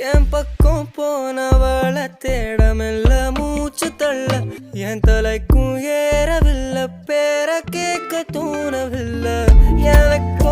என் பக்கம் போனவள தேடமில்ல மூச்சு தள்ள என் தலைக்கும் ஏறவில்லை பேர கேட்க தோணவில்லை எனக்கு